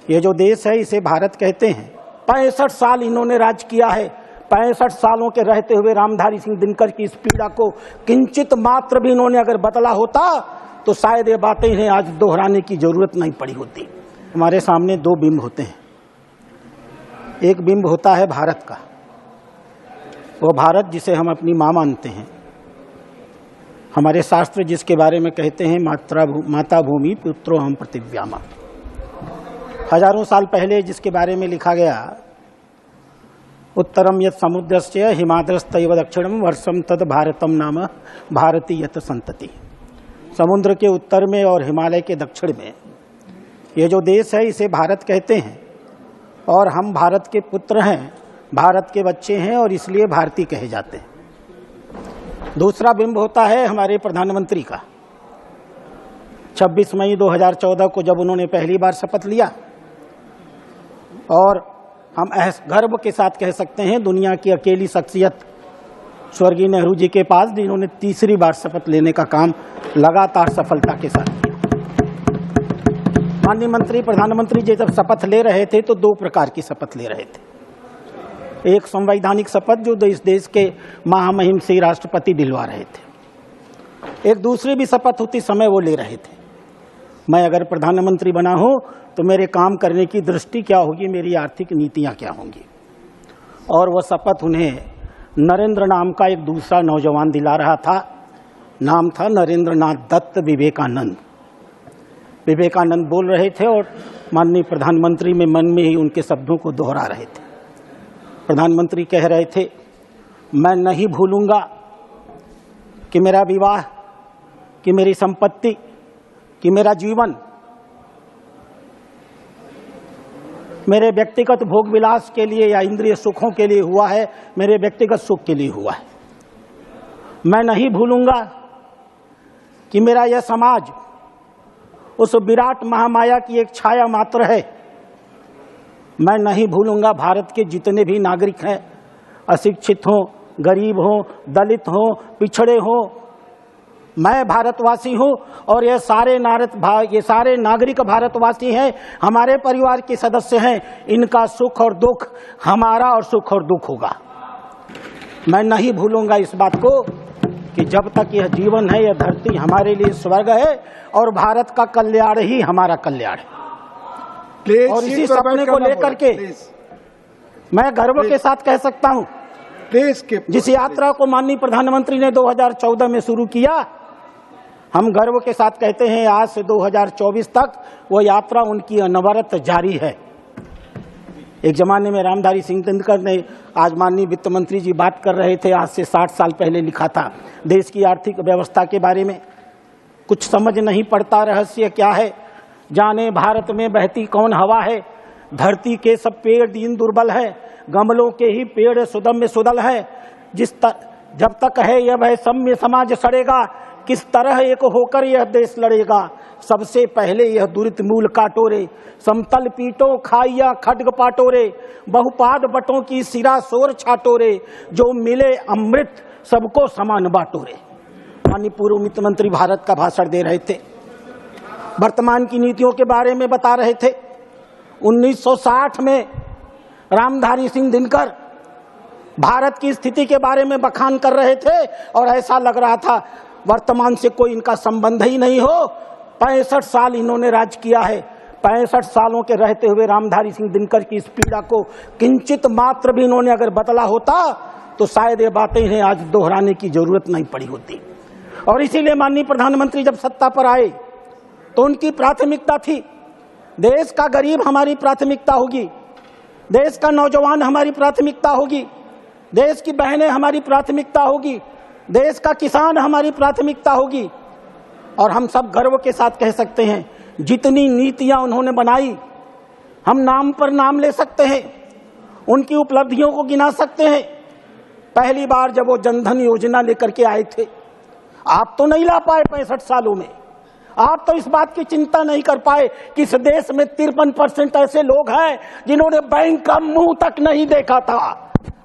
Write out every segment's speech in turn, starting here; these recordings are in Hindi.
ये जो देश है इसे भारत कहते हैं। 65 साल इन्होंने राज किया है। 65 सालों के रहते हुए रामधारी सिंह दिनकर की इस पीड़ा को किंचित मात्र भी इन्होंने अगर बदला होता तो शायद ये बातें इन्हें आज दोहराने की जरूरत नहीं पड़ी होती। हमारे सामने दो बिंब होते हैं। एक बिंब होता है भारत का, वो भारत जिसे हम अपनी माँ मानते हैं। हमारे शास्त्र जिसके बारे में कहते हैं माता भूमि पुत्रोहम पृथिव्यामा। हजारों साल पहले जिसके बारे में लिखा गया, उत्तरम यत् समुद्रस्य हिमाद्रस्तैव दक्षिणम वर्षम तद भारतम नाम भारती यत संतति। समुद्र के उत्तर में और हिमालय के दक्षिण में ये जो देश है इसे भारत कहते हैं और हम भारत के पुत्र हैं, भारत के बच्चे हैं और इसलिए भारतीय कहे जाते हैं। दूसरा बिंब होता है हमारे प्रधानमंत्री का। 26 मई 2014 को जब उन्होंने पहली बार शपथ लिया और हम गर्व के साथ कह सकते हैं दुनिया की अकेली शख्सियत स्वर्गीय नेहरू जी के पास जिन्होंने तीसरी बार शपथ लेने का काम लगातार सफलता के साथ किया। माननीय मंत्री प्रधानमंत्री जी जब शपथ ले रहे थे तो दो प्रकार की शपथ ले रहे थे। एक संवैधानिक शपथ जो इस देश के महामहिम से राष्ट्रपति दिलवा रहे थे, एक दूसरी भी शपथ उसी समय वो ले रहे थे। मैं अगर प्रधानमंत्री बना हूं तो मेरे काम करने की दृष्टि क्या होगी, मेरी आर्थिक नीतियां क्या होंगी। और वह शपथ उन्हें नरेंद्र नाम का एक दूसरा नौजवान दिला रहा था। नाम था नरेंद्र नाथ दत्त विवेकानंद। विवेकानंद बोल रहे थे और माननीय प्रधानमंत्री में मन में ही उनके शब्दों को दोहरा रहे थे। प्रधानमंत्री कह रहे थे, मैं नहीं भूलूंगा कि मेरा विवाह, कि मेरी संपत्ति, कि मेरा जीवन मेरे व्यक्तिगत भोग विलास के लिए या इंद्रिय सुखों के लिए हुआ है, मेरे व्यक्तिगत सुख के लिए हुआ है। मैं नहीं भूलूंगा कि मेरा यह समाज उस विराट महामाया की एक छाया मात्र है। मैं नहीं भूलूंगा भारत के जितने भी नागरिक हैं, अशिक्षित हों, गरीब हों, दलित हों, पिछड़े हों, मैं भारतवासी हूं और ये सारे नागरिक भारतवासी हैं, हमारे परिवार के सदस्य हैं। इनका सुख और दुख हमारा और सुख और दुख होगा। मैं नहीं भूलूंगा इस बात को कि जब तक यह जीवन है, यह धरती हमारे लिए स्वर्ग है और भारत का कल्याण ही हमारा कल्याण है। और इसी सपने को लेकर के मैं गर्व के साथ कह सकता हूं, जिस यात्रा को माननीय प्रधानमंत्री ने 2014 में शुरू किया, हम गर्व के साथ कहते हैं आज से 2024 तक वो यात्रा उनकी अनवरत जारी है। एक जमाने में रामधारी सिंह दिनकर ने, आज माननीय वित्त मंत्री जी बात कर रहे थे, आज से 60 साल पहले लिखा था देश की आर्थिक व्यवस्था के बारे में। कुछ समझ नहीं पड़ता रहस्य क्या है, जाने भारत में बहती कौन हवा है। धरती के सब पेड़ दीन दुर्बल है, गमलों के ही पेड़ सुदम में सुदल है। जब तक है यह वह सम्य समाज सड़ेगा, किस तरह एक होकर यह देश लड़ेगा। सबसे पहले यह दुरित मूल काटोरे, समतल पीटों खाइया खड्ग पाटोरे, बहुपाद बटों की सिरा शोर छाटोरे, जो मिले अमृत सबको समान बाटोरे। माननीय पूर्व वित्त मंत्री भारत का भाषण दे रहे थे, वर्तमान की नीतियों के बारे में बता रहे थे। 1960 में रामधारी सिंह दिनकर भारत की स्थिति के बारे में बखान कर रहे थे और ऐसा लग रहा था वर्तमान से कोई इनका संबंध ही नहीं हो। 65 साल इन्होंने राज किया है। 65 सालों के रहते हुए रामधारी सिंह दिनकर की इस पीड़ा को किंचित मात्र भी इन्होंने अगर बदला होता तो शायद ये बातें इन्हें आज दोहराने की जरूरत नहीं पड़ी होती। और इसीलिए माननीय प्रधानमंत्री जब सत्ता पर आए तो उनकी प्राथमिकता थी, देश का गरीब हमारी प्राथमिकता होगी, देश का नौजवान हमारी प्राथमिकता होगी, देश की बहनें हमारी प्राथमिकता होगी, देश का किसान हमारी प्राथमिकता होगी। और हम सब गर्व के साथ कह सकते हैं जितनी नीतियां उन्होंने बनाई, हम नाम पर नाम ले सकते हैं, उनकी उपलब्धियों को गिना सकते हैं। पहली बार जब वो जनधन योजना लेकर के आए थे, आप तो नहीं ला पाए 65 सालों में, आप तो इस बात की चिंता नहीं कर पाए कि इस देश में 53% ऐसे लोग हैं जिन्होंने बैंक का मुंह तक नहीं देखा था।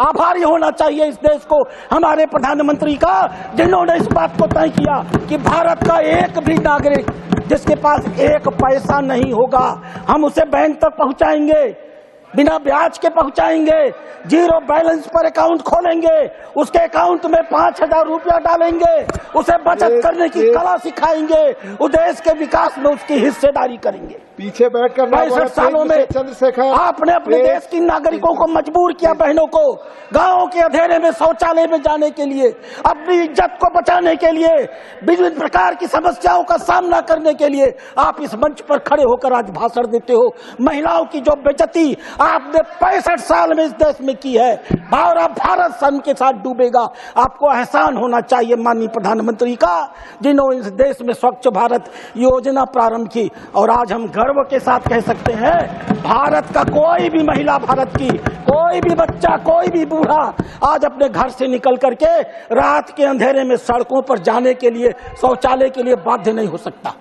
आभारी होना चाहिए इस देश को हमारे प्रधानमंत्री का, जिन्होंने इस बात को तय किया कि भारत का एक भी नागरिक जिसके पास एक पैसा नहीं होगा हम उसे बैंक तक पहुंचाएंगे, बिना ब्याज के पहुंचाएंगे, जीरो बैलेंस पर अकाउंट खोलेंगे, उसके अकाउंट में 5,000 रुपया डालेंगे, उसे बचत करने की कला सिखाएंगे, उस देश के विकास में उसकी हिस्सेदारी करेंगे। पीछे बैठकर 65 सालों में चंद्रशेखर आपने अपने देश की नागरिकों को मजबूर किया, बहनों को गांवों के अंधेरे में शौचालय में जाने के लिए, अपनी इज्जत को बचाने के लिए, विभिन्न प्रकार की समस्याओं का सामना करने के लिए आप इस मंच पर खड़े होकर आज भाषण देते हो। महिलाओं की जो बेइज्जती आपने 65 साल में इस देश में की है, और अब भारत सन के साथ डूबेगा। आपको एहसान होना चाहिए माननीय प्रधानमंत्री का, जिन्होंने इस देश में स्वच्छ भारत योजना प्रारंभ की। और आज हम गर्व के साथ कह सकते हैं, भारत का कोई भी महिला, भारत की कोई भी बच्चा, कोई भी बूढ़ा आज अपने घर से निकल करके रात के अंधेरे में सड़कों पर जाने के लिए, शौचालय के लिए बाध्य नहीं हो सकता।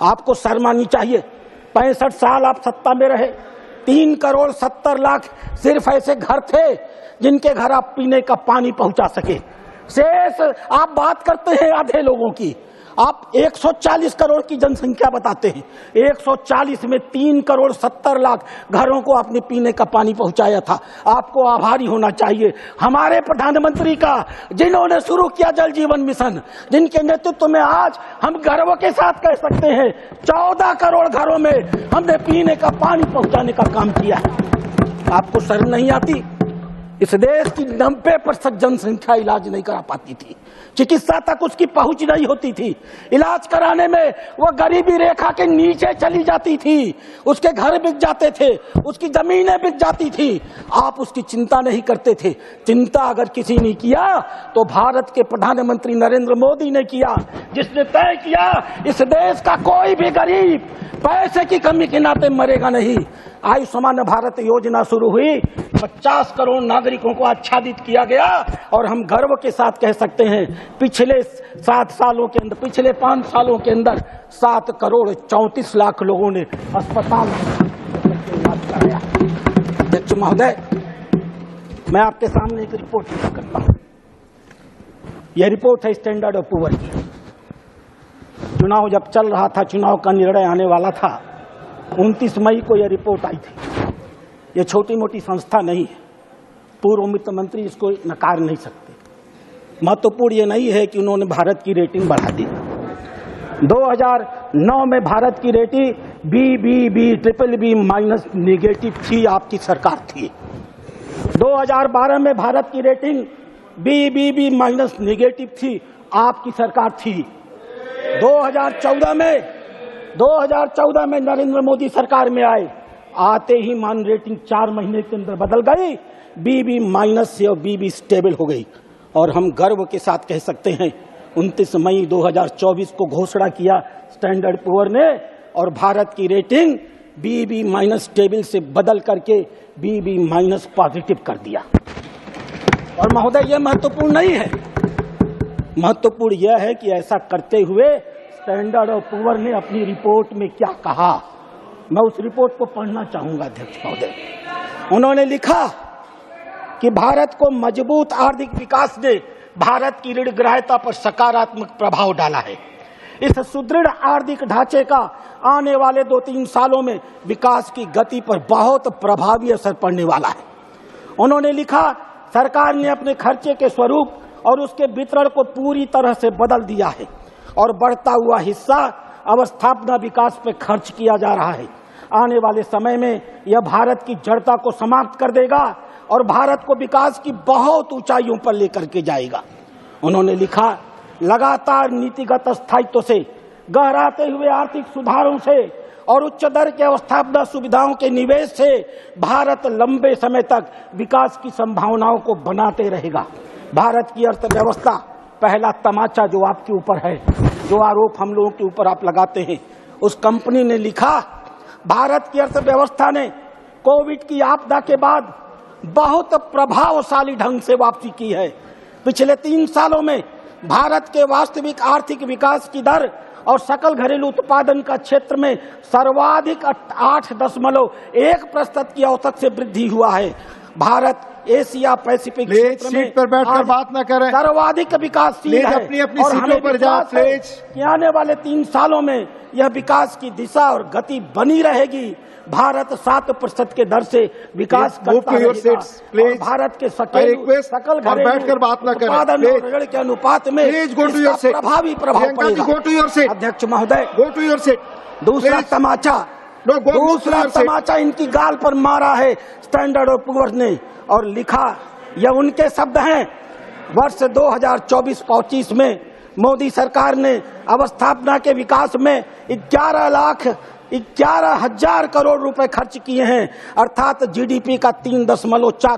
आपको शर्म आनी चाहिए। 65 साल आप सत्ता में रहे, 3 करोड़ 70 लाख सिर्फ ऐसे घर थे जिनके घर आप पीने का पानी पहुंचा सके। शेष आप बात करते हैं आधे लोगों की, आप 140 करोड़ की जनसंख्या बताते हैं, 140 में 3 करोड़ 70 लाख घरों को आपने पीने का पानी पहुंचाया था। आपको आभारी होना चाहिए हमारे प्रधानमंत्री का, जिन्होंने शुरू किया जल जीवन मिशन, जिनके नेतृत्व में आज हम गर्व के साथ कह सकते हैं 14 करोड़ घरों में हमने पीने का पानी पहुंचाने का काम किया है। आपको शर्म नहीं आती? इस देश की 90% जनसंख्या इलाज नहीं करा पाती थी, चिकित्सा तक उसकी पहुंच नहीं होती थी, इलाज कराने में वह गरीबी रेखा के नीचे चली जाती थी, उसके घर बिक जाते थे, उसकी जमीनें बिक जाती थी। आप उसकी चिंता नहीं करते थे। चिंता अगर किसी ने किया तो भारत के प्रधानमंत्री नरेंद्र मोदी ने किया, जिसने तय किया इस देश का कोई भी गरीब पैसे की कमी के नाते मरेगा नहीं। आयुष्मान भारत योजना शुरू हुई, 50 करोड़ नागरिकों को आच्छादित किया गया, और हम गर्व के साथ कह सकते हैं पिछले 7 सालों के अंदर, पिछले 5 सालों के अंदर 7 करोड़ 34 लाख लोगों ने अस्पताल में इलाज कराया। अध्यक्ष महोदय, मैं आपके सामने एक रिपोर्ट पेश करता हूं। यह रिपोर्ट है स्टैंडर्ड ऑफ पुअर की। चुनाव जब चल रहा था, चुनाव का निर्णय आने वाला था, 29 मई को यह रिपोर्ट आई थी। यह छोटी मोटी संस्था नहीं है, पूर्व वित्त मंत्री इसको नकार नहीं सकते। महत्वपूर्ण यह नहीं है कि उन्होंने भारत की रेटिंग बढ़ा दी। 2009 में भारत की रेटिंग BBB माइनस नेगेटिव थी, आपकी सरकार थी। 2012 में भारत की रेटिंग BBB माइनस नेगेटिव थी, आपकी सरकार थी। 2014 में नरेंद्र मोदी सरकार में आए, आते ही मान रेटिंग 4 महीने के अंदर बदल गई, BB माइनस से और BB स्टेबल हो गई। और हम गर्व के साथ कह सकते हैं 29 मई 2024 को घोषणा किया स्टैंडर्ड पुअर ने, और भारत की रेटिंग BB माइनस स्टेबल से बदल करके BB माइनस पॉजिटिव कर दिया। और महोदय, यह महत्वपूर्ण नहीं है, महत्वपूर्ण यह है कि ऐसा करते हुए स्टैंडर्ड ऑफ पुअर ने अपनी रिपोर्ट में क्या कहा, मैं उस रिपोर्ट को पढ़ना चाहूंगा। अध्यक्ष महोदय, उन्होंने लिखा कि भारत को मजबूत आर्थिक विकास ने भारत की ऋणग्रहता पर सकारात्मक प्रभाव डाला है। इस सुदृढ़ आर्थिक ढांचे का आने वाले 2-3 सालों में विकास की गति पर बहुत प्रभावी असर पड़ने वाला है। उन्होंने लिखा, सरकार ने अपने खर्चे के स्वरूप और उसके वितरण को पूरी तरह से बदल दिया है, और बढ़ता हुआ हिस्सा अवस्थापना विकास पर खर्च किया जा रहा है। आने वाले समय में यह भारत की जड़ता को समाप्त कर देगा और भारत को विकास की बहुत ऊंचाइयों पर लेकर के जाएगा। उन्होंने लिखा, लगातार नीतिगत स्थायित्व से, गहराते हुए आर्थिक सुधारों से और उच्च दर के अवस्थापना सुविधाओं के निवेश से भारत लंबे समय तक विकास की संभावनाओं को बनाते रहेगा। भारत की अर्थव्यवस्था, पहला तमाचा जो आपके ऊपर है, जो आरोप हम लोगों के ऊपर आप लगाते हैं, उस कंपनी ने लिखा, भारत की अर्थव्यवस्था ने कोविड की आपदा के बाद बहुत प्रभावशाली ढंग से वापसी की है। पिछले 3 सालों में भारत के वास्तविक आर्थिक विकास की दर और सकल घरेलू उत्पादन का क्षेत्र में सर्वाधिक 8.1% की औसत से वृद्धि हुआ है। भारत एशिया पैसिफिक क्षेत्र में सीट पर बैठकर बात न करें। सर्वाधिक विकासशील है। अपनी अपनी और सीटों हमें पर जाओ विश्वास है प्लीज। कि आने वाले 3 सालों में यह विकास की दिशा और गति बनी रहेगी। भारत 7% के दर से विकास करता रहेगा। और भारत के सकल बैठकर बात न करें उत्पादन और ऋण के अनुपात में इसका प्रभावी प्रभाव पड़ेगा। अध्यक्ष महोदय, गो टू योर सीट। दूसरा तमाचा इनकी गाल पर मारा है स्टैंडर्ड ऑफ पुअर्स ने, और लिखा, यह उनके शब्द हैं, वर्ष 2024-25 में मोदी सरकार ने अवस्थापना के विकास में 11,00,000 करोड़ रुपए खर्च किए हैं, अर्थात जीडीपी का 3.4